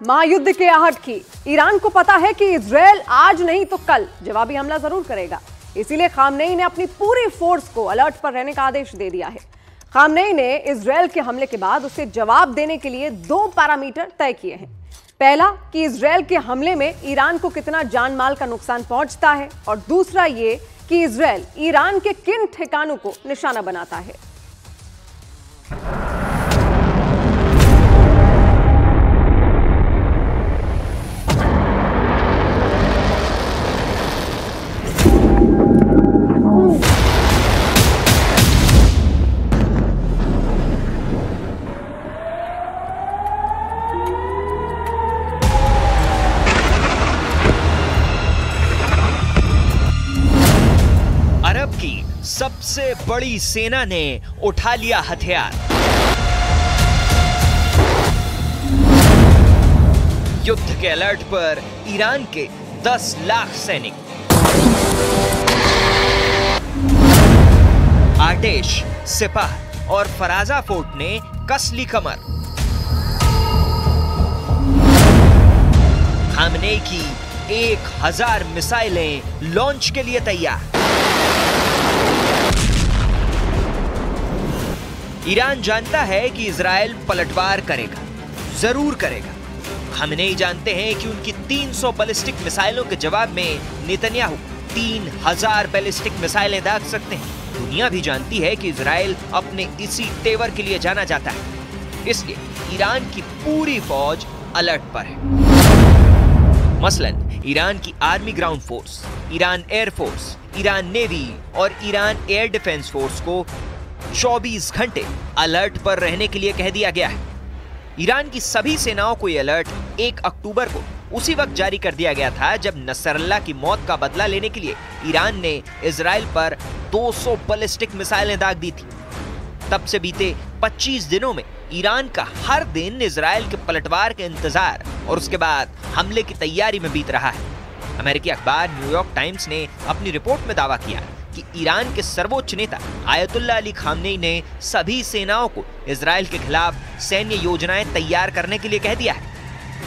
महायुद्ध के आहट की। ईरान को पता है कि इजरायल आज नहीं तो कल जवाबी हमला जरूर करेगा, इसीलिए खामनेई ने अपनी पूरी फोर्स को अलर्ट पर रहने का आदेश दे दिया है। खामनेई ने इजरायल के हमले के बाद उसे जवाब देने के लिए 2 पैरामीटर तय किए हैं। पहला कि इजरायल के हमले में ईरान को कितना जान माल का नुकसान पहुंचता है, और दूसरा ये कि इजरायल ईरान के किन ठिकानों को निशाना बनाता है। अरब की सबसे बड़ी सेना ने उठा लिया हथियार। युद्ध के अलर्ट पर ईरान के 10 लाख सैनिक। आर्टेश, सिपाह और फराजा फोर्ट ने कस ली कमर। खामनेई की 1000 मिसाइलें लॉन्च के लिए तैयार। ईरान जानता है कि इजराइल पलटवार करेगा, जरूर करेगा। खामनेई जानते हैं कि उनकी 300 बैलिस्टिक मिसाइलों के जवाब में नेतन्याहू 3000 बैलिस्टिक मिसाइलें दाग सकते हैं। दुनिया भी जानती है कि इजराइल अपने इसी तेवर के लिए जाना जाता है, इसलिए ईरान की पूरी फौज अलर्ट पर है। मसलन ईरान की army ground force, Iran air force, Iran navy और ईरान एयर डिफेंस फोर्स को 24 घंटे अलर्ट पर रहने के लिए कह दिया गया है। ईरान की सभी सेनाओं को यह अलर्ट 1 अक्टूबर को उसी वक्त जारी कर दिया गया था जब नसरल्ला की मौत का बदला लेने के लिए ईरान ने इजराइल पर 200 बैलिस्टिक मिसाइलें दाग दी थी। तब से बीते 25 दिनों में ईरान का हर दिन इजराइल के पलटवार के इंतजार और उसके बाद हमले की तैयारी में बीत रहा है। अमेरिकी अखबार न्यूयॉर्क टाइम्स ने अपनी रिपोर्ट में दावा किया कि ईरान के सर्वोच्च नेता आयतुल्लाह अली खामनेई ने सभी सेनाओं को इजराइल के खिलाफ सैन्य योजनाएं तैयार करने के लिए कह दिया है।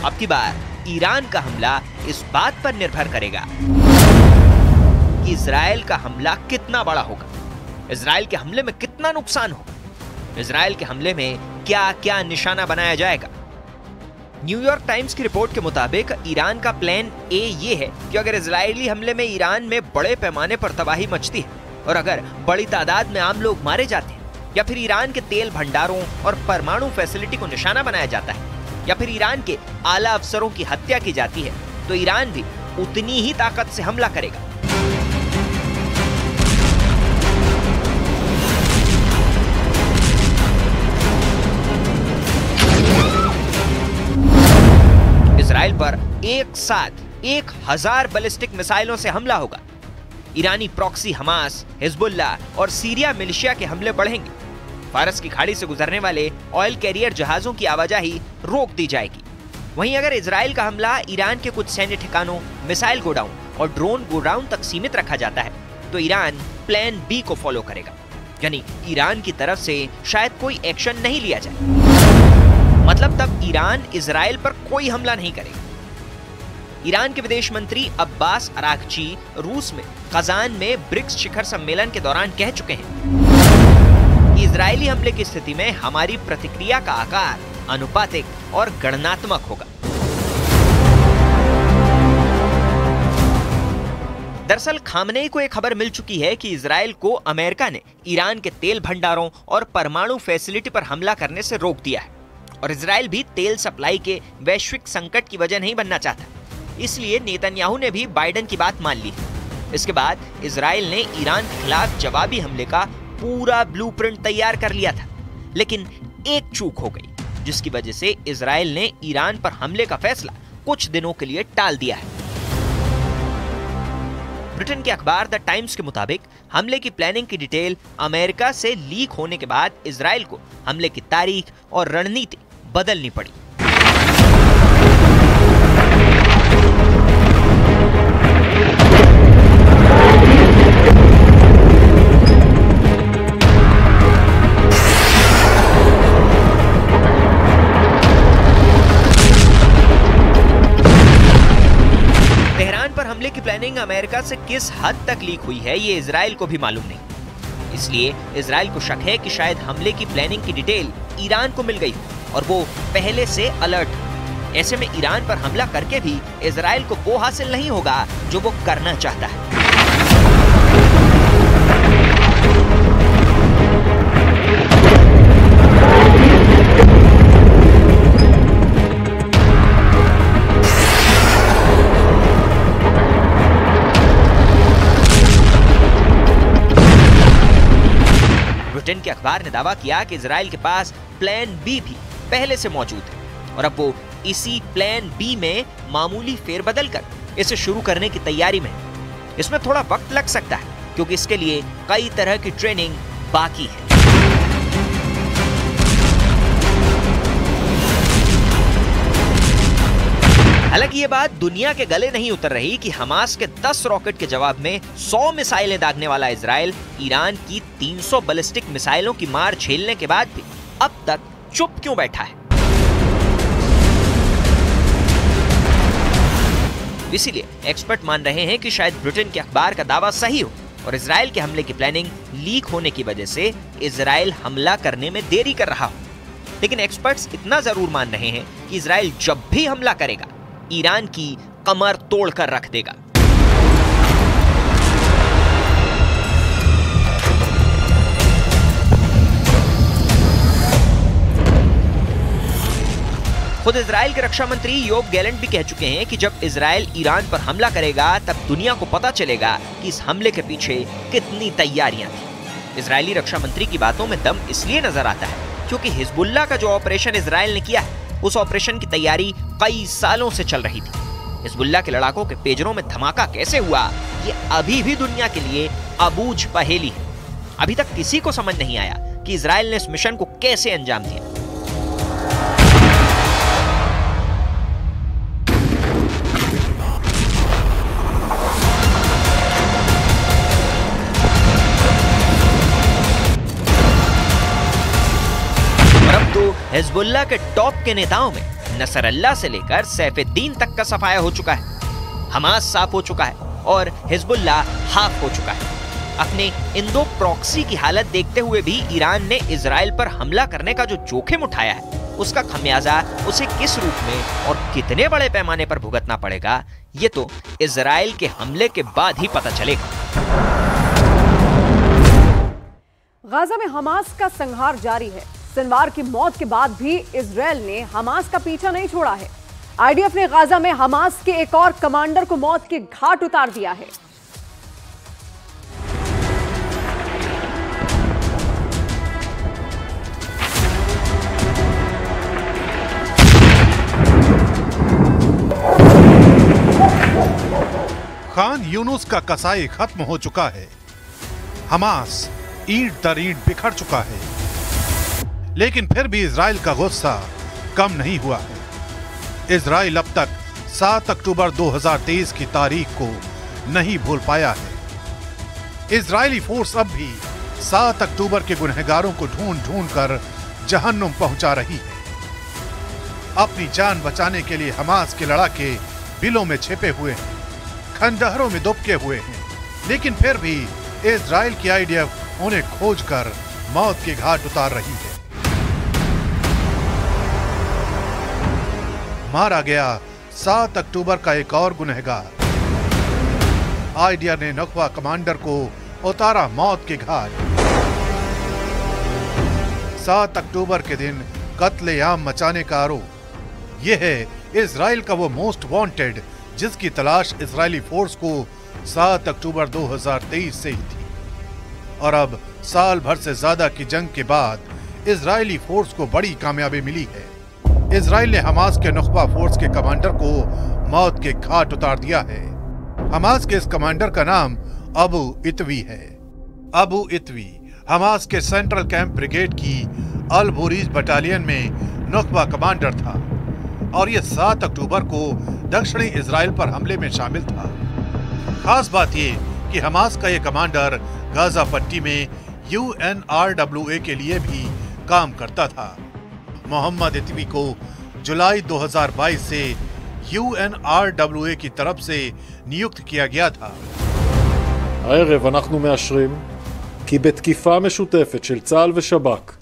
अब की बार ईरान का हमला इस बात पर निर्भर करेगा कि इजराइल का हमला कितना बड़ा होगा, इजराइल के हमले में कितना नुकसान होगा, इजराइल के हमले में क्या क्या निशाना बनाया जाएगा। न्यूयॉर्क टाइम्स की रिपोर्ट के मुताबिक ईरान का प्लान ए ये है कि अगर इजरायली हमले में ईरान में बड़े पैमाने पर तबाही मचती है और अगर बड़ी तादाद में आम लोग मारे जाते हैं, या फिर ईरान के तेल भंडारों और परमाणु फैसिलिटी को निशाना बनाया जाता है, या फिर ईरान के आला अफसरों की हत्या की जाती है, तो ईरान भी उतनी ही ताकत से हमला करेगा। इजराइल पर एक साथ 1000 बैलिस्टिक मिसाइलों से हमला होगा। ईरानी प्रॉक्सी हमास, हिजबुल्लाह और सीरिया मिलिशिया के हमले बढ़ेंगे। फारस की खाड़ी से गुजरने वाले ऑयल कैरियर जहाजों की आवाजाही रोक दी जाएगी। वहीं अगर इजराइल का हमला ईरान के कुछ सैन्य ठिकानों, मिसाइल गोडाउन और ड्रोन गोडाउन तक सीमित रखा जाता है, तो ईरान प्लान बी को फॉलो करेगा, यानी ईरान की तरफ से शायद कोई एक्शन नहीं लिया जाए। मतलब तब ईरान इजराइल पर कोई हमला नहीं करेगा। ईरान के विदेश मंत्री अब्बास अरागची रूस में कजान में ब्रिक्स शिखर सम्मेलन के दौरान कह चुके हैं कि इजरायली हमले की स्थिति में हमारी प्रतिक्रिया का आकार अनुपातिक और गणनात्मक होगा। दरअसल खामनेई को एक खबर मिल चुकी है कि इजराइल को अमेरिका ने ईरान के तेल भंडारों और परमाणु फैसिलिटी पर हमला करने से रोक दिया है, और इजराइल भी तेल सप्लाई के वैश्विक संकट की वजह नहीं बनना चाहता। इसलिए नेतन्याहू ने भी बाइडेन की बात मान ली है। इसके बाद इजराइल ने ईरान के खिलाफ जवाबी हमले का पूरा ब्लूप्रिंट तैयार कर लिया था, लेकिन एक चूक हो गई, जिसकी वजह से इजराइल ने ईरान पर हमले का फैसला कुछ दिनों के लिए टाल दिया है। ब्रिटेन के अखबार द टाइम्स के मुताबिक हमले की प्लानिंग की डिटेल अमेरिका से लीक होने के बाद इजराइल को हमले की तारीख और रणनीति बदलनी पड़ी। हमले की प्लानिंग अमेरिका से किस हद तक लीक हुई है ये इजराइल को भी मालूम नहीं। इसलिए इजराइल को शक है कि शायद हमले की प्लानिंग की डिटेल ईरान को मिल गई हो और वो पहले से अलर्ट है। ऐसे में ईरान पर हमला करके भी इजराइल को वो हासिल नहीं होगा जो वो करना चाहता है। ब्रिटेन के अखबार ने दावा किया कि इजराइल के पास प्लान बी भी पहले से मौजूद है और अब वो इसी प्लान बी में मामूली फेरबदल कर इसे शुरू करने की तैयारी में है। इसमें थोड़ा वक्त लग सकता है क्योंकि इसके लिए कई तरह की ट्रेनिंग बाकी है। हालांकि ये बात दुनिया के गले नहीं उतर रही कि हमास के 10 रॉकेट के जवाब में 100 मिसाइलें दागने वाला इजराइल ईरान की 300 बैलिस्टिक मिसाइलों की मार झेलने के बाद भी अब तक चुप क्यों बैठा है। इसीलिए एक्सपर्ट मान रहे हैं कि शायद ब्रिटेन के अखबार का दावा सही हो और इजराइल के हमले की प्लानिंग लीक होने की वजह से इजराइल हमला करने में देरी कर रहा हो। लेकिन एक्सपर्ट्स इतना जरूर मान रहे हैं कि इजराइल जब भी हमला करेगा ईरान की कमर तोड़कर रख देगा। खुद इजराइल के रक्षा मंत्री योव गैलेंट भी कह चुके हैं कि जब इजराइल ईरान पर हमला करेगा तब दुनिया को पता चलेगा कि इस हमले के पीछे कितनी तैयारियां थी। इजरायली रक्षा मंत्री की बातों में दम इसलिए नजर आता है क्योंकि हिजबुल्लाह का जो ऑपरेशन इजराइल ने किया है उस ऑपरेशन की तैयारी कई सालों से चल रही थी। हिजबुल्लाह के लड़ाकों के पेजरों में धमाका कैसे हुआ ये अभी भी दुनिया के लिए अबूझ पहेली है। अभी तक किसी को समझ नहीं आया कि इजराइल ने इस मिशन को कैसे अंजाम दिया। हिजबुल्लाह के टॉप के नेताओं में नसरल्लाह से लेकर सैफुद्दीन तक का सफाया हो चुका है। हमास साफ हो चुका है और हिजबुल्लाह हाफ हो चुका है। अपने इन दो प्रॉक्सी की हालत देखते हुए भी ईरान ने इजराइल पर हमला करने का जो जोखिम उठाया है उसका खमियाजा उसे किस रूप में और कितने बड़े पैमाने पर भुगतना पड़ेगा ये तो इजराइल के हमले के बाद ही पता चलेगा। गाजा में हमास का संहार जारी है। सिनवार की मौत के बाद भी इजराइल ने हमास का पीछा नहीं छोड़ा है। आईडीएफ ने गाजा में हमास के एक और कमांडर को मौत के घाट उतार दिया है। खान यूनुस का कसाई खत्म हो चुका है। हमास ईंट दर ईंट बिखर चुका है। लेकिन फिर भी इजराइल का गुस्सा कम नहीं हुआ है। इजराइल अब तक 7 अक्टूबर 2023 की तारीख को नहीं भूल पाया है। इजरायली फोर्स अब भी 7 अक्टूबर के गुनहगारों को ढूंढ ढूंढ कर जहन्नुम पहुंचा रही है। अपनी जान बचाने के लिए हमास के लड़ाके बिलों में छिपे हुए हैं, खंडहरों में दुबके हुए हैं, लेकिन फिर भी इजराइल की आईडीएफ उन्हें खोजकर मौत के घाट उतार रही है। मारा गया 7 अक्टूबर का एक और गुनहगार। आईडीएफ ने नुकवा कमांडर को उतारा मौत के घाट। 7 अक्टूबर के दिन कत्लेआम मचाने का आरोप। यह है इजराइल का वो मोस्ट वांटेड जिसकी तलाश इजरायली फोर्स को 7 अक्टूबर 2023 से ही थी। और अब साल भर से ज्यादा की जंग के बाद इजरायली फोर्स को बड़ी कामयाबी मिली है। इजराइल ने हमास के नुकबा फोर्स के कमांडर को मौत के घाट उतार दिया है। हमास के इस कमांडर का नाम अबू इतवी है। अबू इतवी हमास के सेंट्रल कैंप ब्रिगेड की अल बोरीज बटालियन में नुकबा कमांडर था और यह 7 अक्टूबर को दक्षिणी इजराइल पर हमले में शामिल था। खास बात यह कि हमास का यह कमांडर गाजा पट्टी में UNRWA के लिए भी काम करता था। मोहम्मद इतवी को जुलाई 2022 से UNRWA की तरफ से नियुक्त किया गया था। הערב אנחנו מאשרים כי בתקיפה משותפת של צה"ל ושב"כ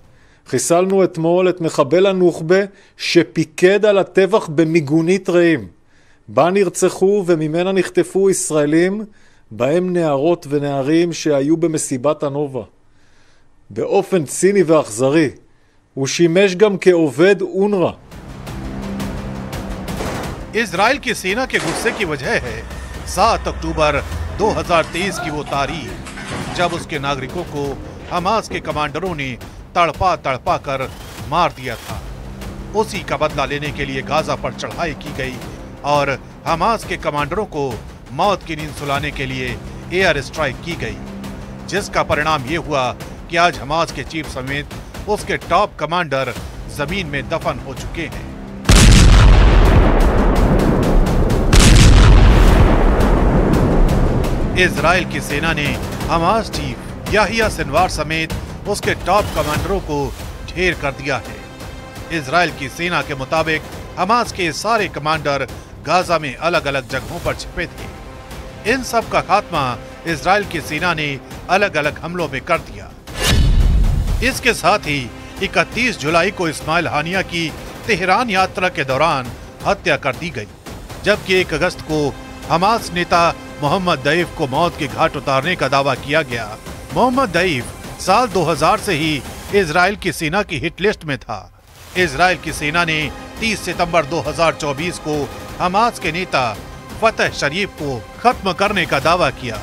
חיסלנו אתמול את מחבל הנוח'בה שפיקד על הטבח במיגונית רעים, בה נרצחו וממנה נחטפו ישראלים, בהם נערות ונערים שהיו במסיבת הנובה. באופן ציני ואכזרי הוא שימש גם כעובד אונר"א. इजराइल की सेना के गुस्से की वजह है 7 अक्टूबर 2023 की वो तारीख जब उसके नागरिकों को हमास के कमांडरों ने तड़पा तड़पा कर मार दिया था। उसी का बदला लेने के लिए गाजा पर चढ़ाई की गई और हमास के कमांडरों को मौत की नींद सुलाने के लिए एयर स्ट्राइक की गई, जिसका परिणाम ये हुआ कि आज हमास के चीफ समेत उसके टॉप कमांडर जमीन में दफन हो चुके हैं। इजराइल की सेना ने हमास चीफ याहिया सिनवार समेत उसके टॉप कमांडरों को ढेर कर दिया है। इजराइल की सेना के मुताबिक हमास के सारे कमांडर गाजा में अलग अलग जगहों पर छिपे थे। इन सब का खात्मा इजराइल की सेना ने अलग अलग हमलों में कर दिया। इसके साथ ही 31 जुलाई को इस्माइल हानिया की तेहरान यात्रा के दौरान हत्या कर दी गई, जबकि 1 अगस्त को हमास नेता मोहम्मद दईफ को मौत के घाट उतारने का दावा किया गया। मोहम्मद दईफ साल 2000 से ही इजराइल की सेना की हिट लिस्ट में था। इजराइल की सेना ने 30 सितंबर 2024 को हमास के नेता फतह शरीफ को खत्म करने का दावा किया।